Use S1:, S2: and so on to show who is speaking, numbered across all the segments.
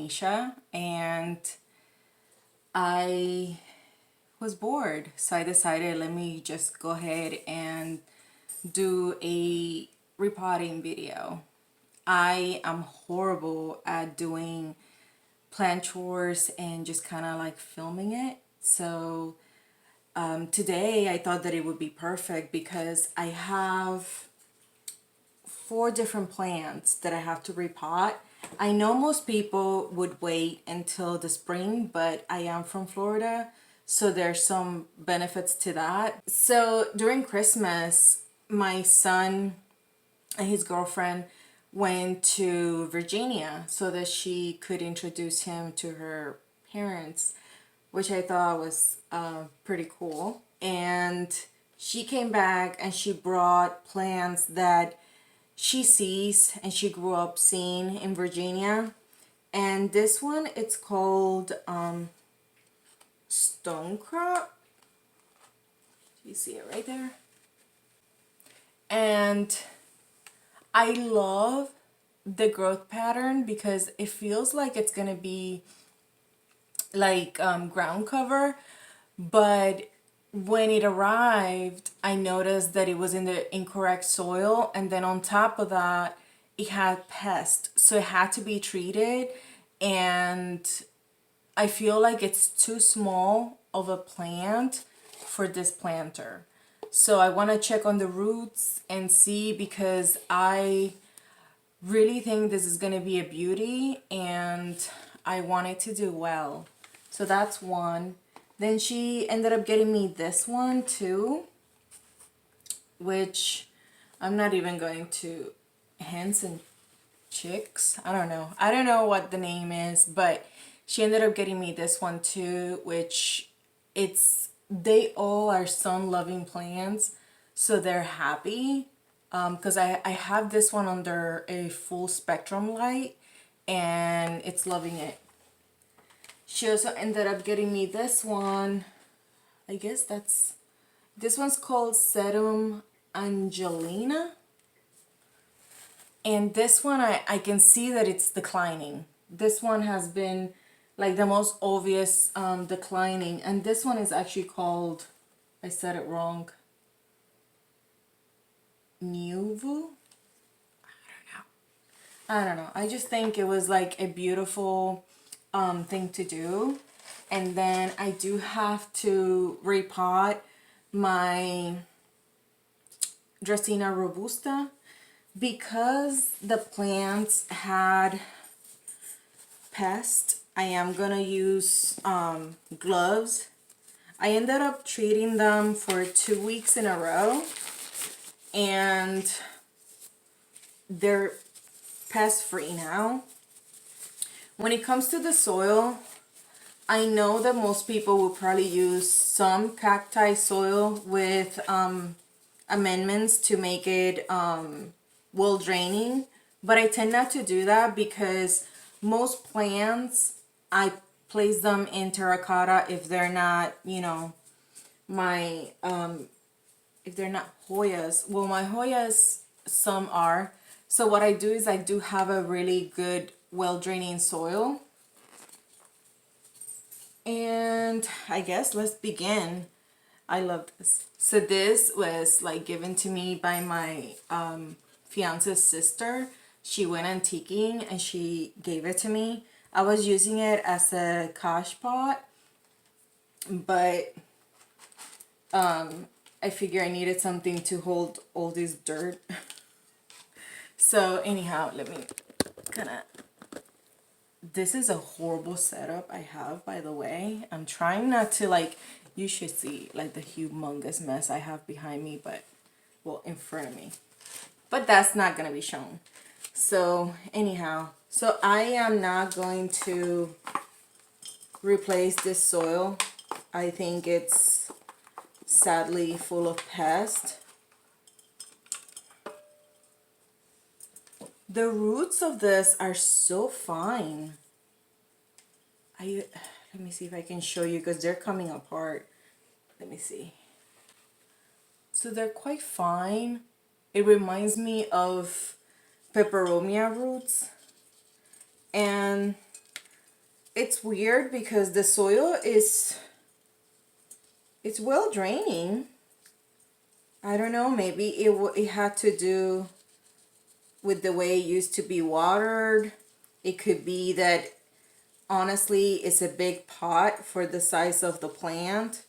S1: echinacea, and I was bored, so I decided let me just go ahead and do a repotting video. I am horrible at doing plant chores and just kind of like filming it. So today I thought that it would be perfect because I have 4 different plants that I have to repot. I know most people would wait until the spring, but I am from Florida, so there's some benefits to that. So during Christmas, my son and his girlfriend went to Virginia so that she could introduce him to her parents, which I thought was pretty cool. And she came back and she brought plants that she sees and she grew up seeing in Virginia. And this one, it's called stonecrop. You see it right there? And I love the growth pattern because it feels like it's gonna be like ground cover, but when it arrived I noticed that it was in the incorrect soil, and then on top of that it had pests, so it had to be treated, and I feel like it's too small of a plant for this planter. So I want to check on the roots and see, because I really think this is going to be a beauty and I want it to do well. So that's one. Then she ended up getting me this one too, which I'm not even going to, hens and chicks. I don't know. I don't know what the name is, but she ended up getting me this one too, which they all are sun-loving plants, so they're happy. Because I have this one under a full spectrum light and it's loving it. She also ended up getting me this one. I guess this one's called Sedum Angelina. And this one, I can see that it's declining. This one has been like the most obvious declining. And this one is actually called, I said it wrong, Nuvu? I don't know. I just think it was like a beautiful thing to do. And then I do have to repot my Dracena robusta because the plants had pests. I am gonna use gloves. I ended up treating them for 2 weeks in a row, and they're pest free now. When it comes to the soil, I know that most people will probably use some cacti soil with amendments to make it well draining, but I tend not to do that because most plants I place them in terracotta if they're not, you know, my if they're not Hoyas. Well, my Hoyas, some are. So what I do is I do have a really good well draining soil. And I guess let's begin. I love this. So this was like given to me by my fiance's sister. She went antiquing and she gave it to me. I was using it as a cache pot, but I figure I needed something to hold all this dirt. So anyhow, let me kind of, this is a horrible setup I have, by the way. I'm trying not to, like, you should see like the humongous mess I have behind me, but, well, in front of me. But that's not going to be shown. So anyhow, so I am not going to replace this soil. I think it's sadly full of pests. The roots of this are so fine. Let me see if I can show you because they're coming apart. Let me see. So they're quite fine. It reminds me of peperomia roots. And it's weird because the soil is, it's well draining. I don't know, maybe it had to do with the way it used to be watered. It could be that honestly it's a big pot for the size of the plant.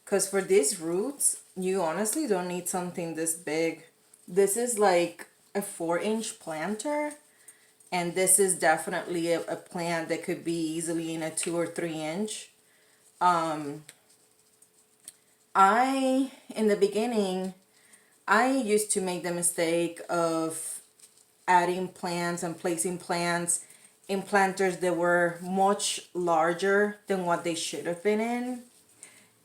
S1: Because for these roots, you honestly don't need something this big. This is like a 4-inch planter. And this is definitely a plant that could be easily in a 2 or 3-inch. In the beginning, I used to make the mistake of adding plants and placing plants in planters that were much larger than what they should have been in.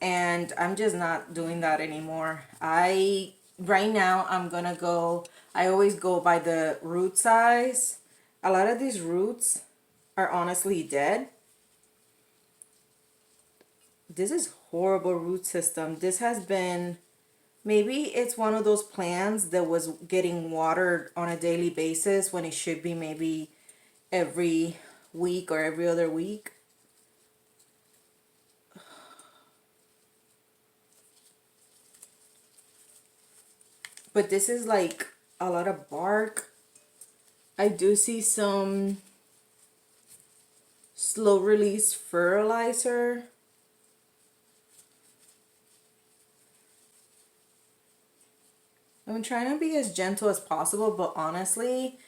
S1: And I'm just not doing that anymore. Right now, I always go by the root size. A lot of these roots are honestly dead. This is horrible root system. This has been, maybe it's one of those plants that was getting watered on a daily basis when it should be maybe every week or every other week. But this is like a lot of bark. I do see some slow release fertilizer. I'm trying to be as gentle as possible, but honestly,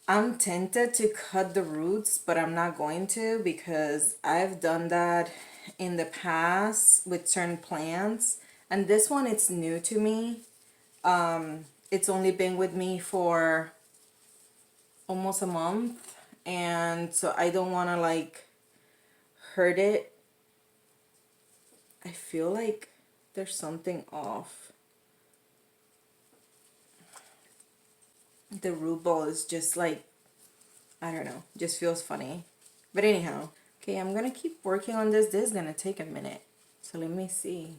S1: I'm tempted to cut the roots, but I'm not going to because I've done that in the past with certain plants. And this one, it's new to me. It's only been with me for almost a month. And so I don't want to like hurt it. I feel like there's something off. The root ball is just like, I don't know, just feels funny. But anyhow, okay, I'm gonna keep working on this. This is gonna take a minute. So let me see.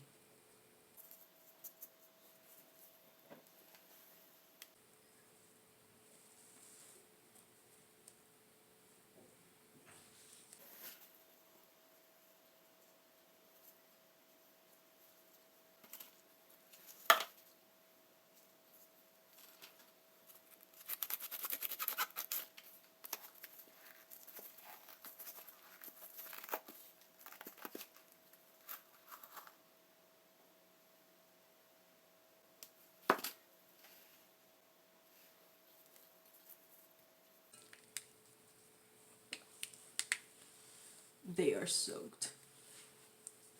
S1: They are soaked.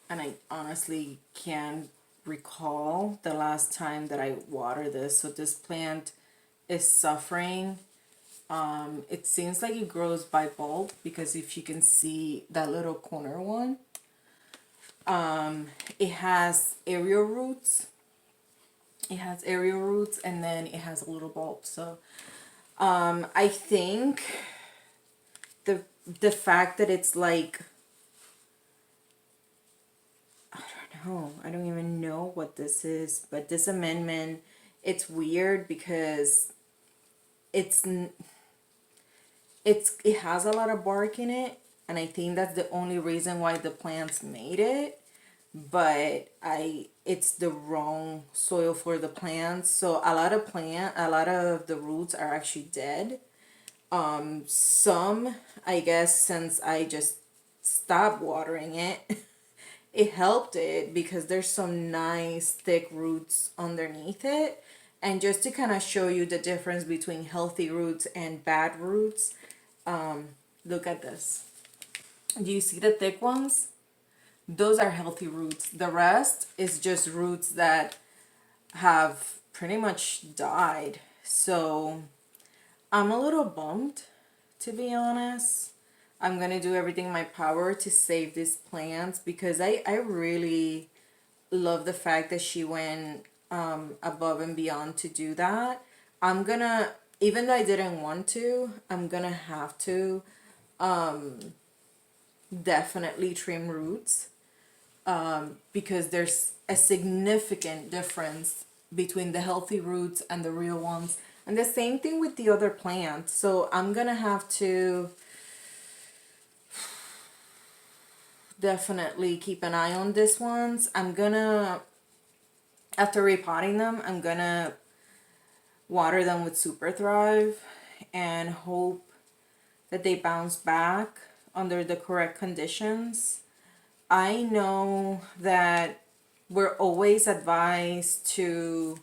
S1: And I honestly can't recall the last time that I watered this. So this plant is suffering. It seems like it grows by bulb because if you can see that little corner one, it has aerial roots. It has aerial roots and then it has a little bulb. So I think the fact that it's like, I don't even know what this is, but this amendment, it's weird because it's it has a lot of bark in it, and I think that's the only reason why the plants made it. But it's the wrong soil for the plants, so a lot of the roots are actually dead. Some, I guess, since I just stopped watering it, it helped it because there's some nice thick roots underneath it. And just to kind of show you the difference between healthy roots and bad roots, look at this. Do you see the thick ones? Those are healthy roots. The rest is just roots that have pretty much died. So I'm a little bummed, to be honest. I'm gonna do everything in my power to save these plants because I really love the fact that she went above and beyond to do that. I'm gonna, even though I didn't want to, I'm gonna have to definitely trim roots because there's a significant difference between the healthy roots and the real ones. And the same thing with the other plants. So I'm gonna have to definitely keep an eye on this ones. I'm gonna, after repotting them, I'm gonna water them with Super Thrive and hope that they bounce back under the correct conditions. I know that we're always advised to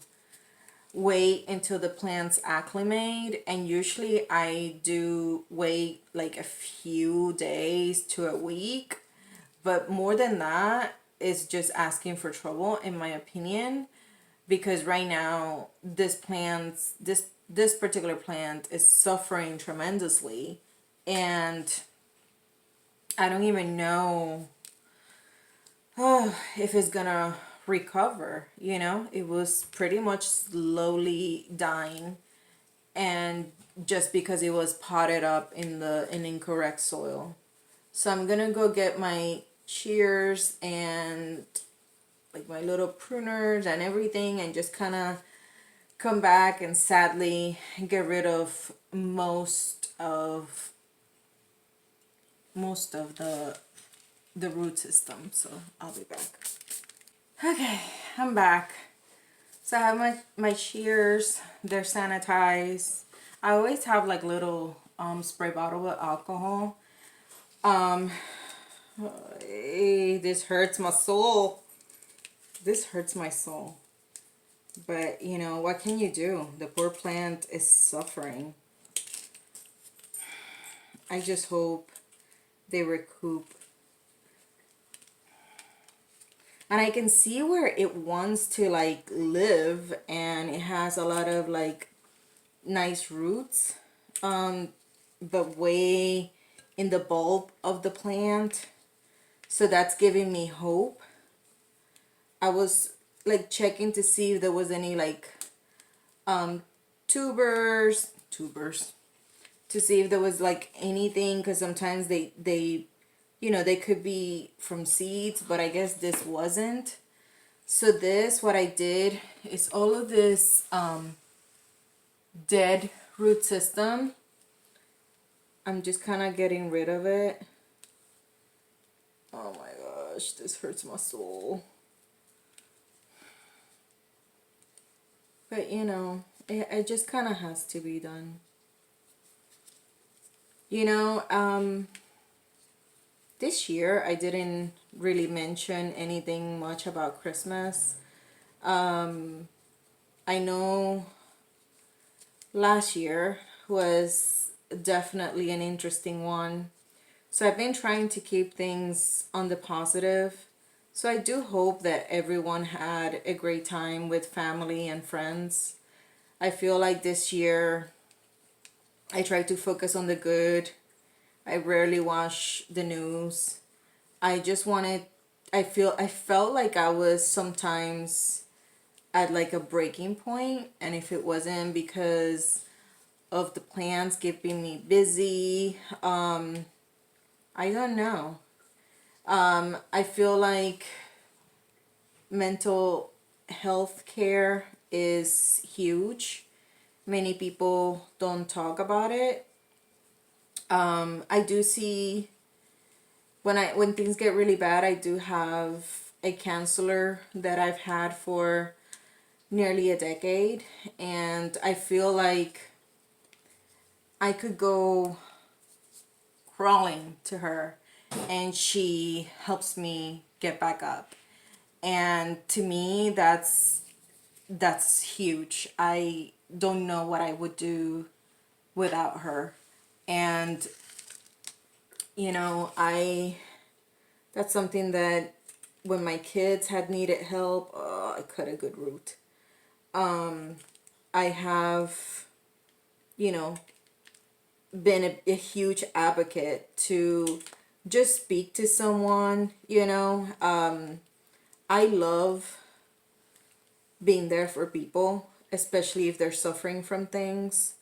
S1: wait until the plants acclimate, and usually I do wait like a few days to a week, but more than that is just asking for trouble in my opinion, because right now this particular plant is suffering tremendously, and I don't even know if it's gonna recover. It was pretty much slowly dying, and just because it was potted up in the incorrect soil. So I'm gonna go get my shears and like my little pruners and everything, and just kind of come back and sadly get rid of most of the root system. So I'll be back. Okay, I'm back. So I have my shears. They're sanitized. I always have like little spray bottle with alcohol. This hurts my soul. This hurts my soul. But what can you do? The poor plant is suffering. I just hope they recoup. And I can see where it wants to like live, and it has a lot of like nice roots, but way in the bulb of the plant. So that's giving me hope. I was like checking to see if there was any like tubers to see if there was like anything, because sometimes they could be from seeds, but I guess this wasn't. So what I did is all of this dead root system, I'm just kind of getting rid of it. Oh my gosh, this hurts my soul. But it just kind of has to be done. This year I didn't really mention anything much about Christmas. I know last year was definitely an interesting one. So I've been trying to keep things on the positive. So I do hope that everyone had a great time with family and friends. I feel like this year I try to focus on the good. I rarely watch the news. I just wanted, I felt like I was sometimes at like a breaking point, and if it wasn't because of the plants keeping me busy, I don't know. I feel like mental health care is huge. Many people don't talk about it. I do see when things get really bad, I do have a counselor that I've had for nearly a decade, and I feel like I could go crawling to her and she helps me get back up. And to me, that's huge. I don't know what I would do without her. And I that's something that when my kids had needed help, I cut a good root. I have, you know, been a huge advocate to just speak to someone. I love being there for people, especially if they're suffering from things.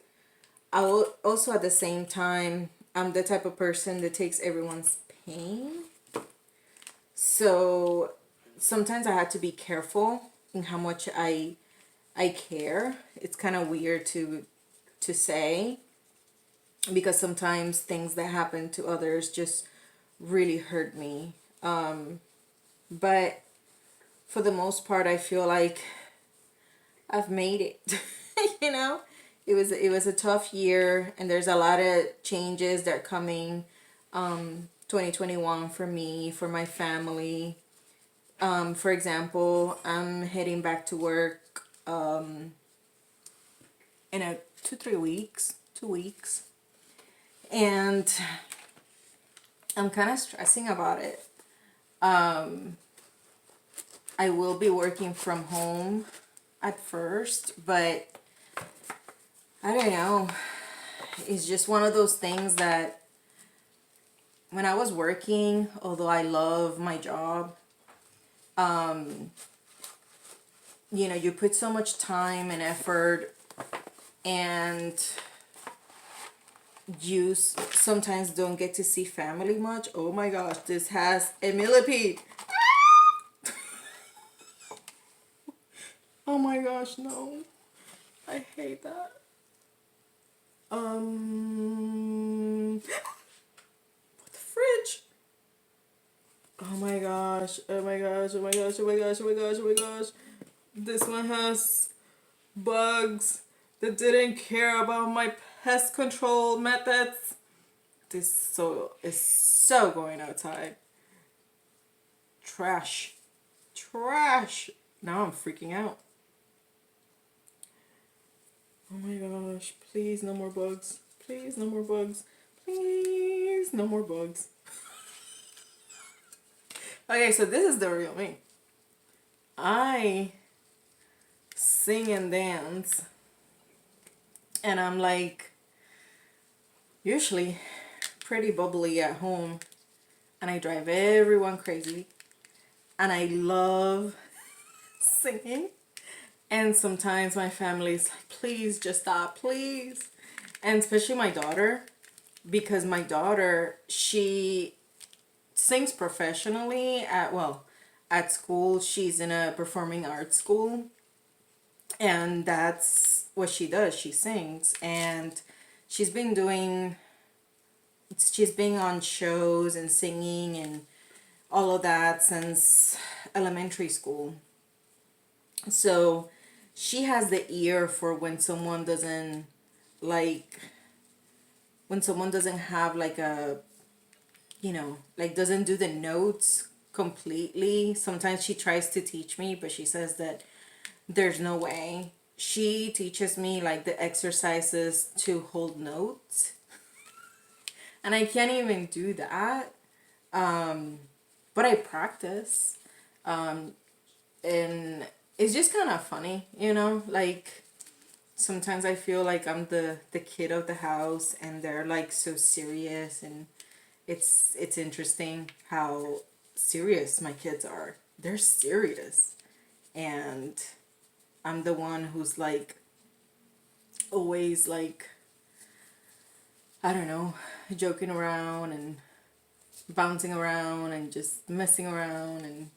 S1: I will also, at the same time, I'm the type of person that takes everyone's pain. So sometimes I had to be careful in how much I care. It's kind of weird to say, because sometimes things that happen to others just really hurt me. But for the most part, I feel like I've made it. You know, it was a tough year, and there's a lot of changes that are coming. 2021 for me, for my family. For example, I'm heading back to work in a 2 3 weeks, 2 weeks, and I'm kind of stressing about it. I will be working from home at first, but I don't know. It's just one of those things that when I was working, although I love my job, you put so much time and effort, and you sometimes don't get to see family much. Oh my gosh, this has a millipede. Oh my gosh, no. I hate that. What the fridge? Oh my gosh, oh my gosh, oh my gosh, oh my gosh, oh my gosh, oh my gosh. This one has bugs that didn't care about my pest control methods. This soil is so going outside. Trash. Trash. Now I'm freaking out. Oh my gosh. Please, no more bugs. Please, no more bugs. Please, no more bugs. Okay, so this is the real me. I sing and dance, and I'm like usually pretty bubbly at home, and I drive everyone crazy, and I love singing. And sometimes my family's like, please just stop, please. And especially my daughter, because my daughter, she sings professionally at school. She's in a performing arts school, and that's what she does. She sings, and she's been doing she's been on shows and singing and all of that since elementary school. So she has the ear for like when someone doesn't have like a, like doesn't do the notes completely. Sometimes she tries to teach me, but she says that there's no way. She teaches me like the exercises to hold notes, and I can't even do that. But I practice. And it's just kind of funny, like sometimes I feel like I'm the kid of the house, and they're like so serious, and it's interesting how serious my kids are. They're serious, and I'm the one who's like always like, I don't know, joking around and bouncing around and just messing around,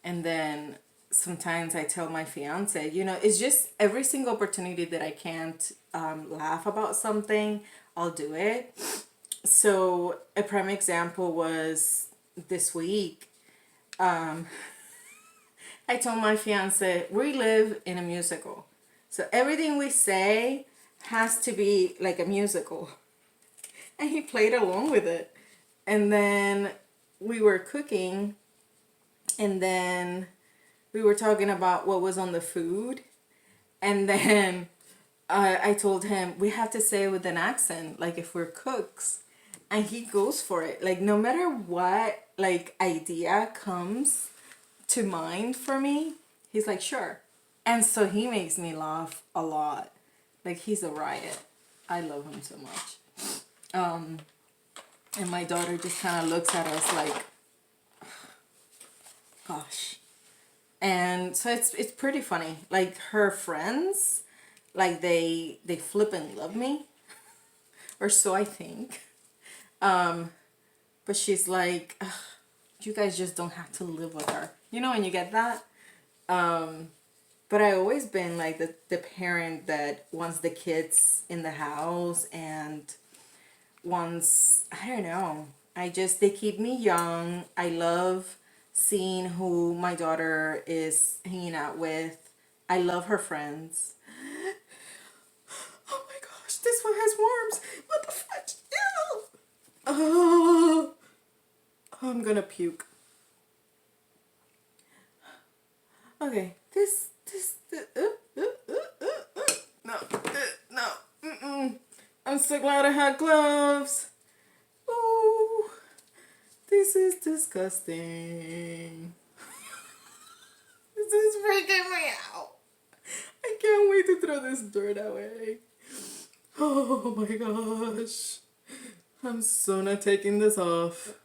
S1: and then sometimes I tell my fiance, it's just every single opportunity that I can't laugh about something, I'll do it. So a prime example was this week. I told my fiance, we live in a musical. So everything we say has to be like a musical. And he played along with it. And then we were cooking, and then we were talking about what was on the food. And then I told him, we have to say it with an accent, like if we're cooks. And he goes for it. Like no matter what like idea comes to mind for me, he's like, sure. And so he makes me laugh a lot. Like he's a riot. I love him so much. And my daughter just kind of looks at us like, gosh. And so it's pretty funny. Like her friends, like they flip and love me, or so I think. But she's like, ugh, you guys just don't have to live with her. And you get that. But I always been like the parent that wants the kids in the house and wants, I don't know, They keep me young. I love seeing who my daughter is hanging out with. I love her friends. Oh my gosh, this one has worms. What the fudge? Ew. Oh, I'm gonna puke. Okay, no, no, I'm so glad I had gloves. Oh, this is disgusting. This is freaking me out. I can't wait to throw this dirt away. Oh my gosh. I'm so not taking this off.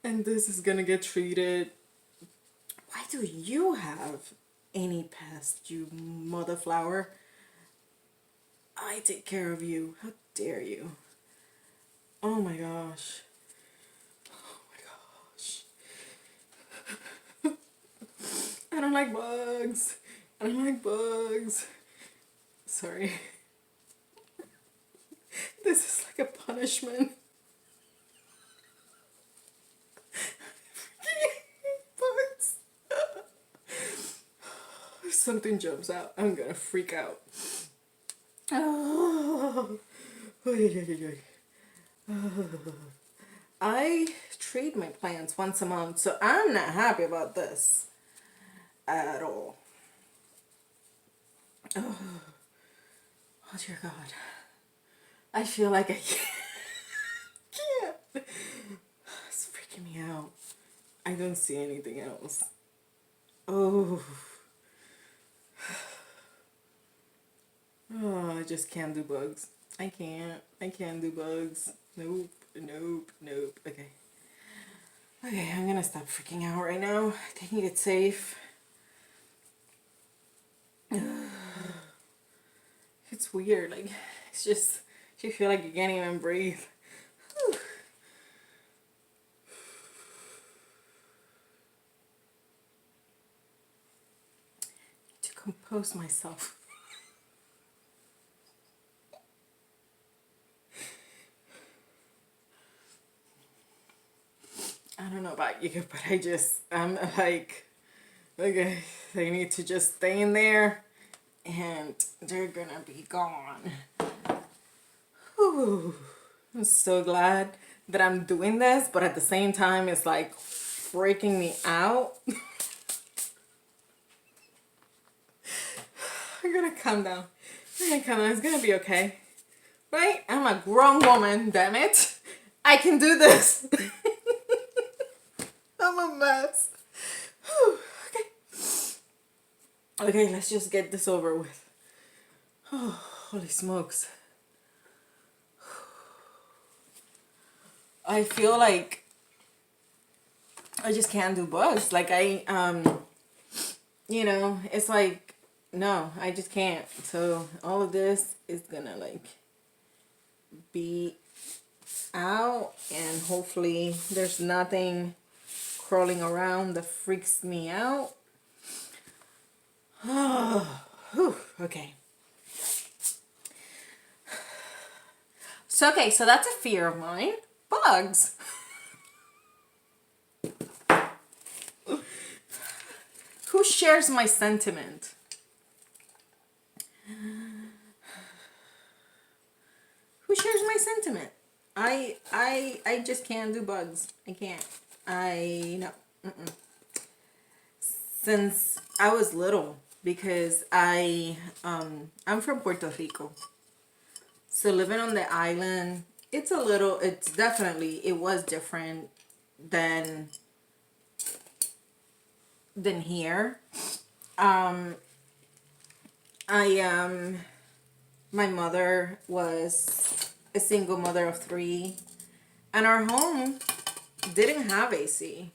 S1: And this is gonna get treated. Why do you have any pest, you mother flower? I take care of you. How dare you? Oh my gosh. Oh my gosh. I don't like bugs. I don't like bugs. Sorry. This is like a punishment. Bugs. If something jumps out, I'm gonna freak out. Oh. I treat my plants once a month, so I'm not happy about this at all. Oh, oh dear God. I feel like I can't. It's freaking me out. I don't see anything else. Oh. Oh, I just can't do bugs. I can't do bugs. Nope, nope, nope. Okay. Okay, I'm gonna stop freaking out right now. Taking it safe. It's weird. Like, it's just, you feel like you can't even breathe. Whew. To compose myself. I don't know about you, but I'm like, okay, they need to just stay in there and they're gonna be gone. Whew. I'm so glad that I'm doing this, but at the same time, it's like freaking me out. I'm gonna calm down. I'm gonna calm down. It's gonna be okay. Right? I'm a grown woman, damn it. I can do this. I'm a mess. Whew. Okay. Okay, let's just get this over with. Oh, holy smokes. I feel like I just can't do bugs. Like it's like, no, I just can't. So all of this is gonna like be out, and hopefully there's nothing crawling around that freaks me out. Okay. So that's a fear of mine. Bugs. Who shares my sentiment? Who shares my sentiment? I just can't do bugs. I can't. No. Since I was little, because I'm from Puerto Rico. So living on the island, it was different than here. My mother was a single mother of 3, and our home didn't have AC.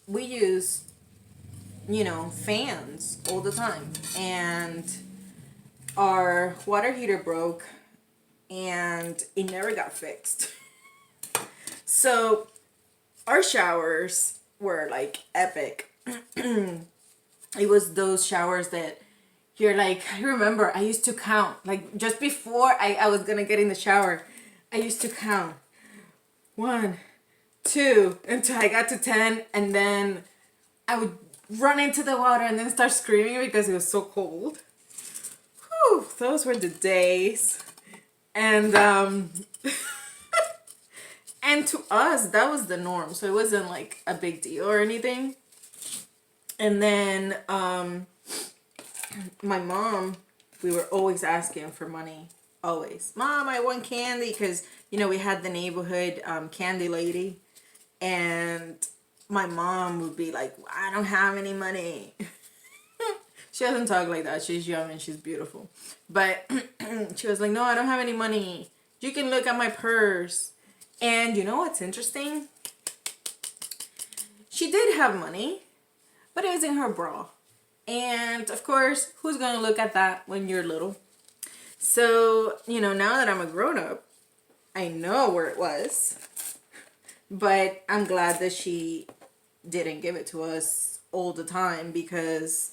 S1: We used, fans all the time, and our water heater broke, and it never got fixed. So our showers were like epic. It was those showers that you're like, I remember I used to count, like just before I was gonna get in the shower, I used to count 1, 2 until I got to 10, and then I would run into the water and then start screaming because it was so cold. Whew, those were the days. And and to us that was the norm, so it wasn't like a big deal or anything. And then my mom, we were always asking for money. Always, Mom, I want candy, because we had the neighborhood candy lady, and my mom would be like, I don't have any money. She doesn't talk like that. She's young and she's beautiful. But she was like, no, I don't have any money. You can look at my purse. And you know what's interesting? She did have money, but it was in her bra. And of course, who's going to look at that when you're little? So, now that I'm a grown-up, I know where it was. But I'm glad that she didn't give it to us all the time, because,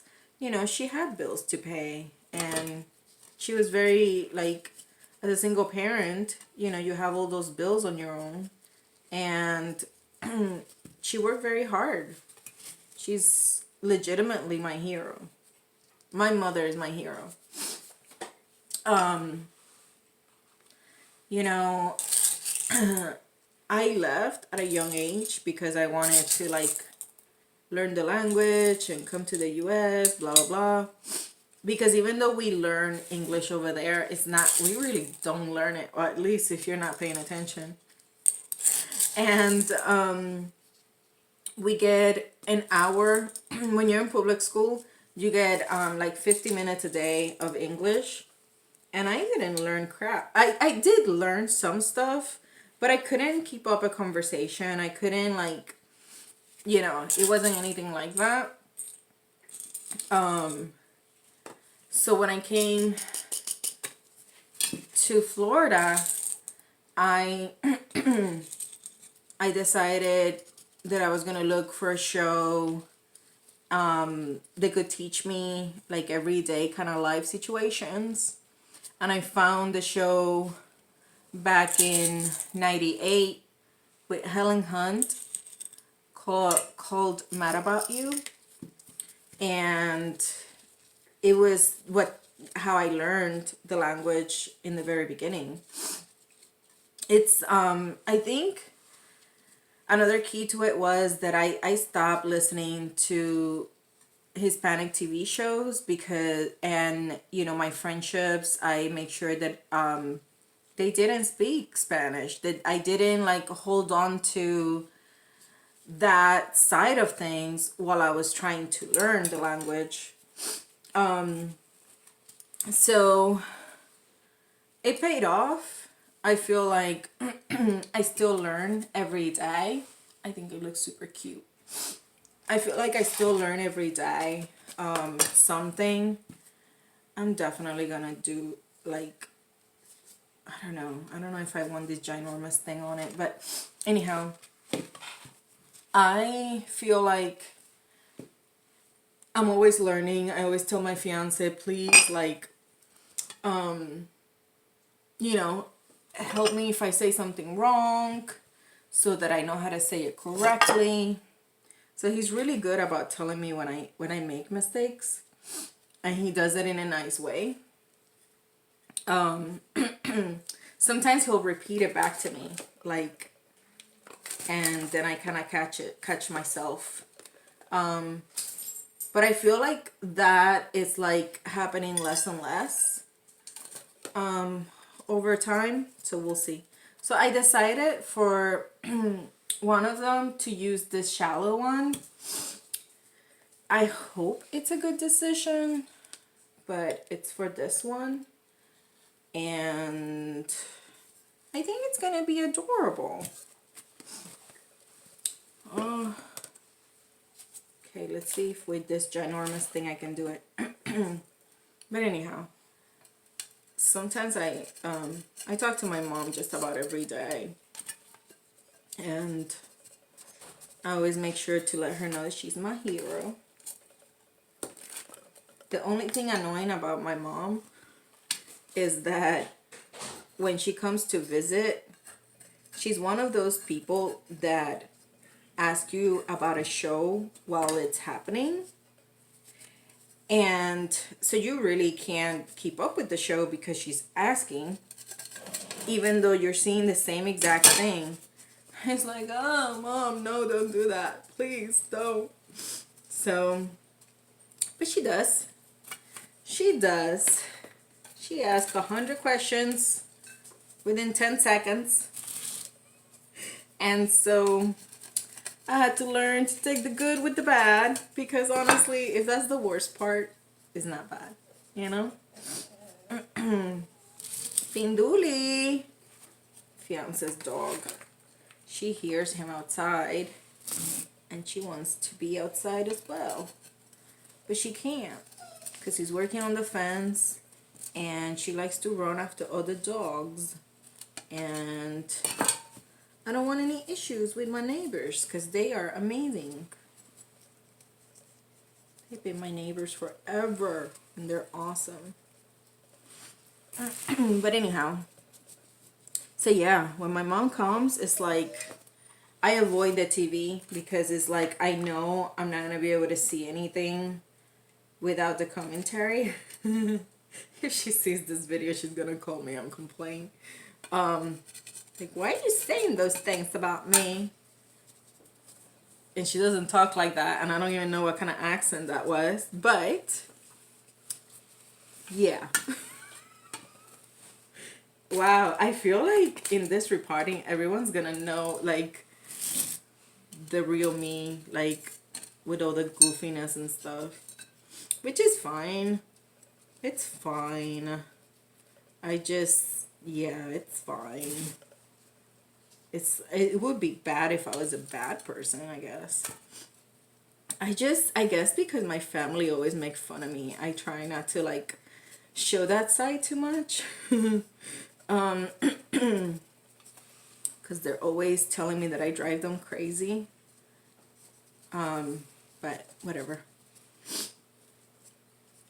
S1: she had bills to pay. And she was very, like, as a single parent, you have all those bills on your own. And she worked very hard. She's legitimately my hero. My mother is my hero. I left at a young age because I wanted to, like, learn the language and come to the US, blah, blah, blah. Because even though we learn English over there, we really don't learn it, or at least if you're not paying attention. And we get an hour, when you're in public school, you get like 50 minutes a day of English. And I didn't learn crap. I did learn some stuff, but I couldn't keep up a conversation. I couldn't, like, it wasn't anything like that. So when I came to Florida, I I decided that I was gonna look for a show that could teach me, like, everyday kind of life situations. And I found the show back in '98 with Helen Hunt called Mad About You. And it was how I learned the language in the very beginning. It's I think another key to it was that I stopped listening to Hispanic TV shows, because, and my friendships, I make sure that they didn't speak Spanish, that I didn't, like, hold on to that side of things while I was trying to learn the language. So it paid off. I feel like I still learn every day. I think it looks super cute. I feel like I still learn every day something. I'm definitely gonna do, like, I don't know if I want this ginormous thing on it, but anyhow, I feel like I'm always learning. I always tell my fiance, please, like, help me if I say something wrong so that I know how to say it correctly. So he's really good about telling me when I make mistakes, and he does it in a nice way. Sometimes he'll repeat it back to me, like, and then I kind of catch myself. But I feel like that is, like, happening less and less over time, so we'll see. So I decided for one of them to use this shallow one. I hope it's a good decision, but it's for this one, and I think it's gonna be adorable. Okay, let's see if with this ginormous thing I can do it. But anyhow, sometimes I talk to my mom just about every day, and I always make sure to let her know that she's my hero. The only thing annoying about my mom is that when she comes to visit, she's one of those people that ask you about a show while it's happening. And so you really can't keep up with the show because she's asking, even though you're seeing the same exact thing. It's like, oh, mom, no, don't do that. Please, don't. So, but she does. She does. She asks 100 questions within 10 seconds. And so I had to learn to take the good with the bad, because honestly, if that's the worst part, it's not bad, you know? Pinduli, fiance's dog. She hears him outside and she wants to be outside as well. But she can't because he's working on the fence and she likes to run after other dogs. And I don't want any issues with my neighbors because they are amazing. They've been my neighbors forever and they're awesome. But anyhow, so yeah, when my mom comes, it's like I avoid the TV because it's like I know I'm not going to be able to see anything without the commentary. If she sees this video, she's going to call me and complain. Like, why are you saying those things about me? And she doesn't talk like that, and I don't even know what kind of accent that was, but yeah. Wow, I feel like in this reporting, everyone's gonna know, like, the real me, like, with all the goofiness and stuff. Which is fine. It's fine. Yeah, it's fine. It would be bad if I was a bad person, I guess. I guess because my family always makes fun of me, I try not to, like, show that side too much. Because they're always telling me that I drive them crazy. But whatever.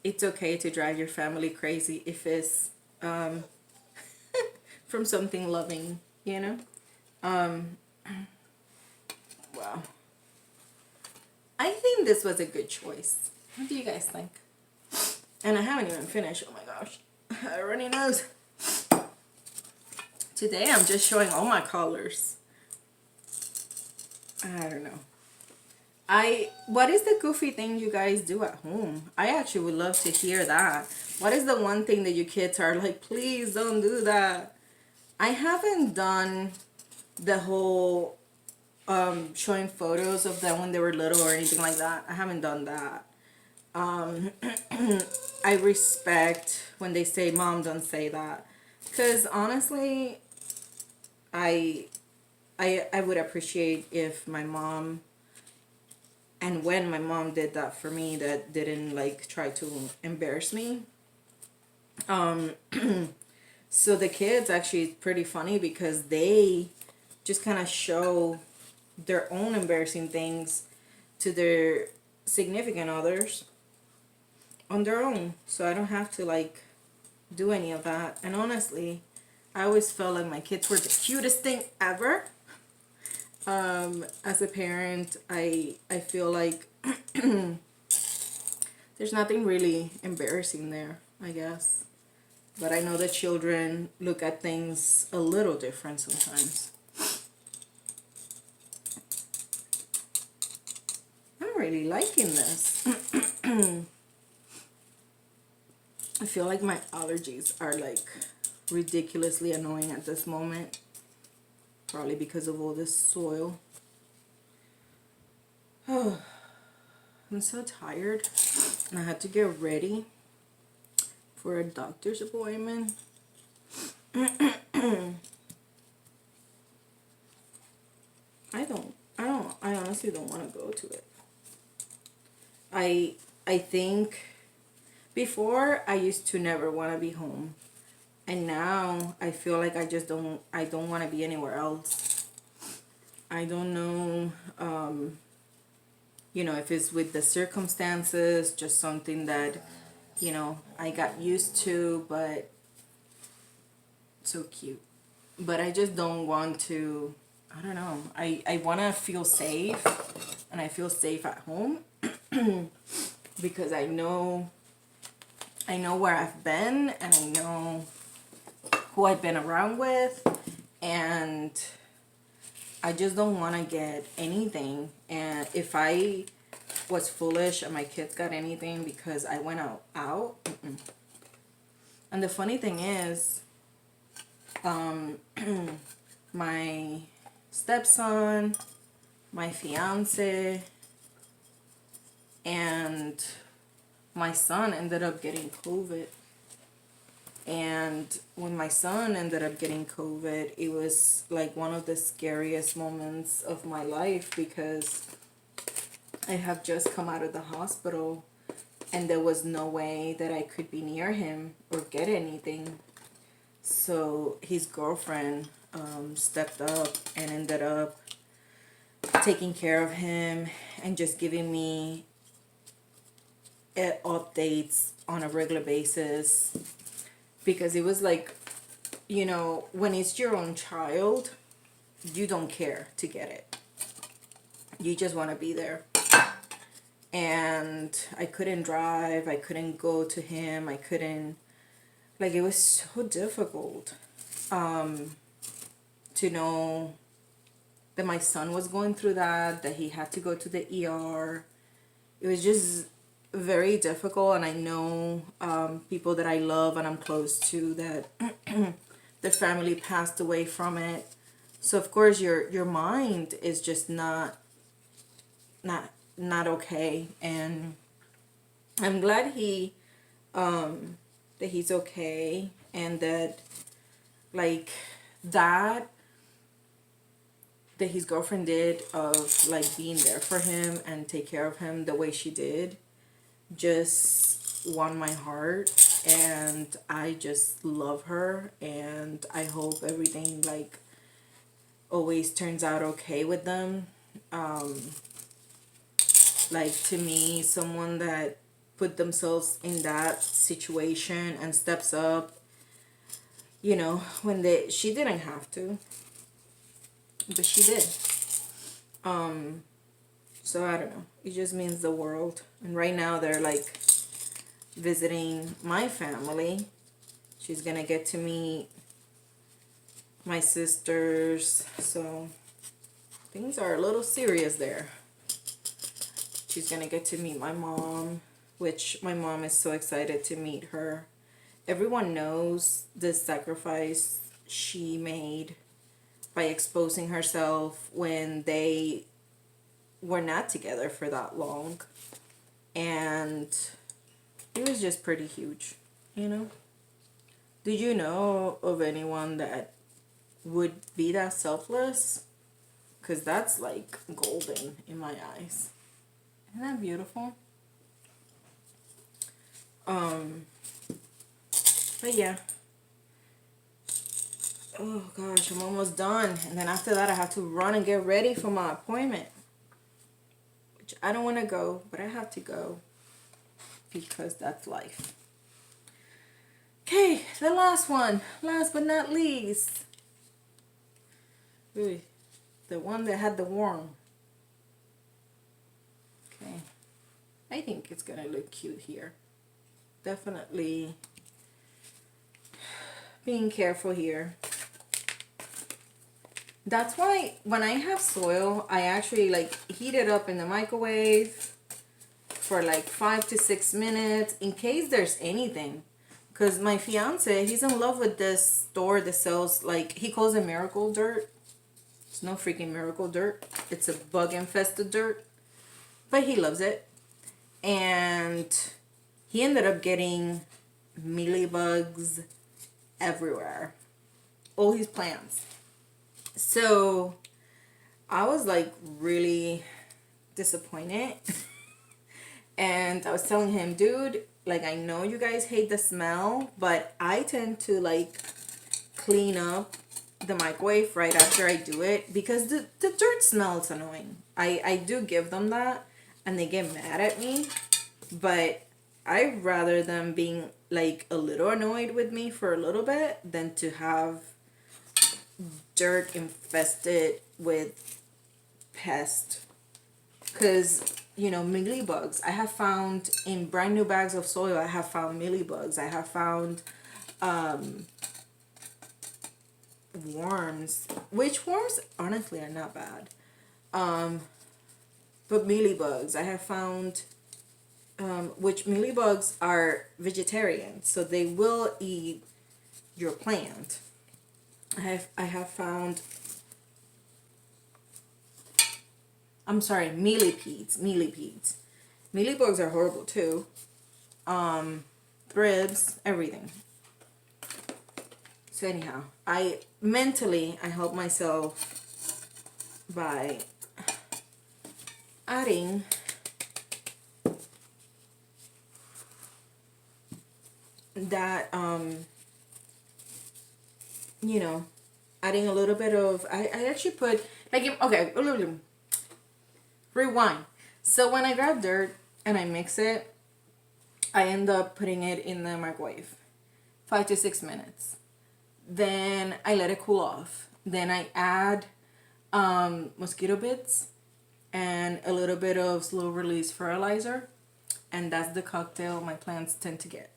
S1: It's okay to drive your family crazy if it's from something loving, you know? Wow. I think this was a good choice. What do you guys think? And I haven't even finished. Oh my gosh. I already knows. Today I'm just showing all my colors. I don't know. What is the goofy thing you guys do at home? I actually would love to hear that. What is the one thing that your kids are like, please don't do that? I haven't done the whole showing photos of them when they were little or anything like that. I haven't done that. I respect when they say, Mom, don't say that. Because honestly, I would appreciate if my mom, and when my mom did that for me, that didn't like try to embarrass me. So the kids actually is pretty funny because they just kind of show their own embarrassing things to their significant others on their own. So I don't have to like do any of that. And honestly, I always felt like my kids were the cutest thing ever. As a parent, I feel like there's nothing really embarrassing there, I guess. But I know that children look at things a little different sometimes. I'm really liking this. I feel like my allergies are like ridiculously annoying at this moment. Probably because of all this soil. Oh, I'm so tired. And I had to get ready for a doctor's appointment. I honestly don't want to go to it. I think before I used to never want to be home. And now I feel like I don't want to be anywhere else. I don't know, you know, if it's with the circumstances, just something that you know, I got used to, but so cute. But I just don't want to, I don't know. I want to feel safe, and I feel safe at home because I know where I've been, and I know who I've been around with, and I just don't want to get anything. And if I was foolish and my kids got anything because I went out. And the funny thing is, my stepson, my fiance, and my son ended up getting COVID. And when my son ended up getting COVID, it was like one of the scariest moments of my life because I have just come out of the hospital and there was no way that I could be near him or get anything. So his girlfriend stepped up and ended up taking care of him and just giving me updates on a regular basis, because it was like, you know, when it's your own child, you don't care to get it. You just want to be there. And I couldn't drive. I couldn't go to him. I couldn't, like, it was so difficult to know that my son was going through that he had to go to the ER. It was just very difficult, and I know people that I love and I'm close to that their family passed away from it. So of course your mind is just not okay, and I'm glad that he's okay, and that like that his girlfriend did of like being there for him and take care of him the way she did just won my heart. And I just love her, and I hope everything like always turns out okay with them. Like, to me, someone that put themselves in that situation and steps up, you know, when she didn't have to, but she did. So I don't know, it just means the world. And right now they're like visiting my family. She's gonna get to meet my sisters, so things are a little serious there. She's gonna get to meet my mom, which my mom is so excited to meet her. Everyone knows the sacrifice she made by exposing herself when they were not together for that long. And it was just pretty huge, you know? Did you know of anyone that would be that selfless? Because that's like golden in my eyes. Isn't that beautiful? But yeah. Oh gosh, I'm almost done. And then after that I have to run and get ready for my appointment. Which I don't want to go, but I have to go. Because that's life. Okay, the last one. Last but not least. Ooh, the one that had the worm. Okay. I think it's gonna look cute here. Definitely being careful here. That's why when I have soil, I actually like heat it up in the microwave for like 5 to 6 minutes in case there's anything. Because my fiance, he's in love with this store that sells, like, he calls it miracle dirt. It's no freaking miracle dirt. It's a bug infested dirt. But he loves it. And he ended up getting mealybugs everywhere. All his plants. So I was like really disappointed. And I was telling him, dude, like, I know you guys hate the smell, but I tend to like clean up the microwave right after I do it because the dirt smells annoying. I do give them that and they get mad at me, but I'd rather them being like a little annoyed with me for a little bit than to have dirt infested with pests. Because, you know, mealybugs, I have found in brand new bags of soil, I have found mealybugs. I have found worms, which worms honestly are not bad. But mealybugs, I have found, which mealybugs are vegetarian, so they will eat your plant. I have found, I'm sorry, millipedes, millipedes. Mealybugs are horrible too. Thrips, everything. So anyhow, I help myself by adding that, you know, adding a little bit of, I actually put, like, okay, rewind. So when I grab dirt and I mix it, I end up putting it in the microwave, 5 to 6 minutes. Then I let it cool off. Then I add mosquito bits and a little bit of slow release fertilizer, and that's the cocktail my plants tend to get.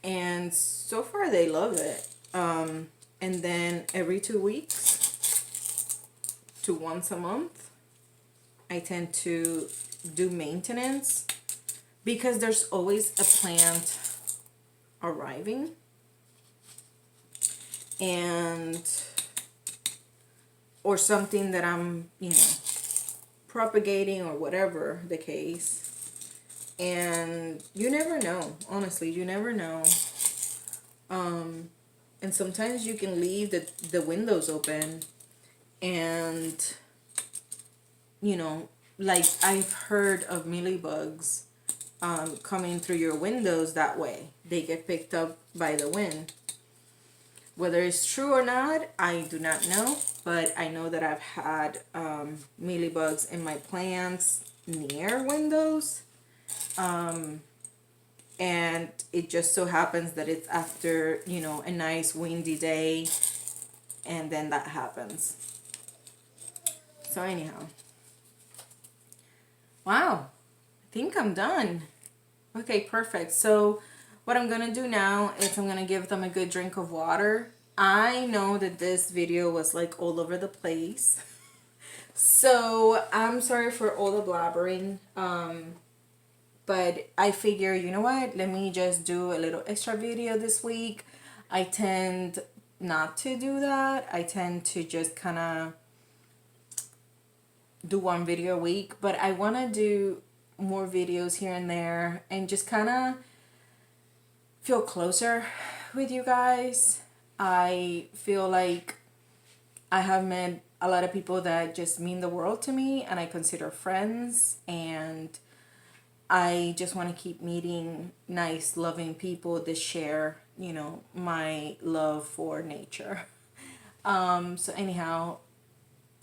S1: And so far they love it. And then every 2 weeks to once a month, I tend to do maintenance because there's always a plant arriving, and or something that I'm, you know, propagating or whatever the case. And you never know, honestly, you never know. And sometimes you can leave the windows open, and, you know, like I've heard of mealybugs coming through your windows that way. They get picked up by the wind. Whether it's true or not, I do not know, but I know that I've had mealybugs in my plants near windows. And it just so happens that it's after, you know, a nice windy day, and then that happens. So anyhow, wow, I think I'm done. Okay, perfect. So what I'm gonna do now is I'm gonna give them a good drink of water. I know that this video was like all over the place, so I'm sorry for all the blabbering. But I figure, you know what, let me just do a little extra video this week. I tend not to do that. I tend to just kind of do one video a week, but I want to do more videos here and there and just kind of feel closer with you guys. I feel like I have met a lot of people that just mean the world to me and I consider friends, and I just want to keep meeting nice, loving people that share, you know, my love for nature. So anyhow,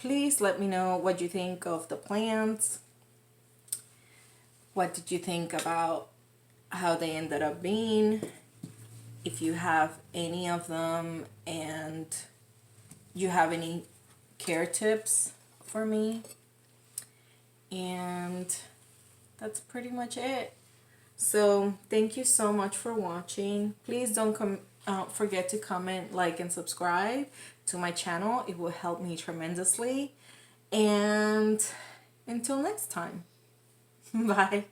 S1: please let me know what you think of the plants. What did you think about how they ended up being? If you have any of them and you have any care tips for me. And that's pretty much it. So thank you so much for watching. Please don't forget to comment, like, and subscribe to my channel. It will help me tremendously. And until next time, bye.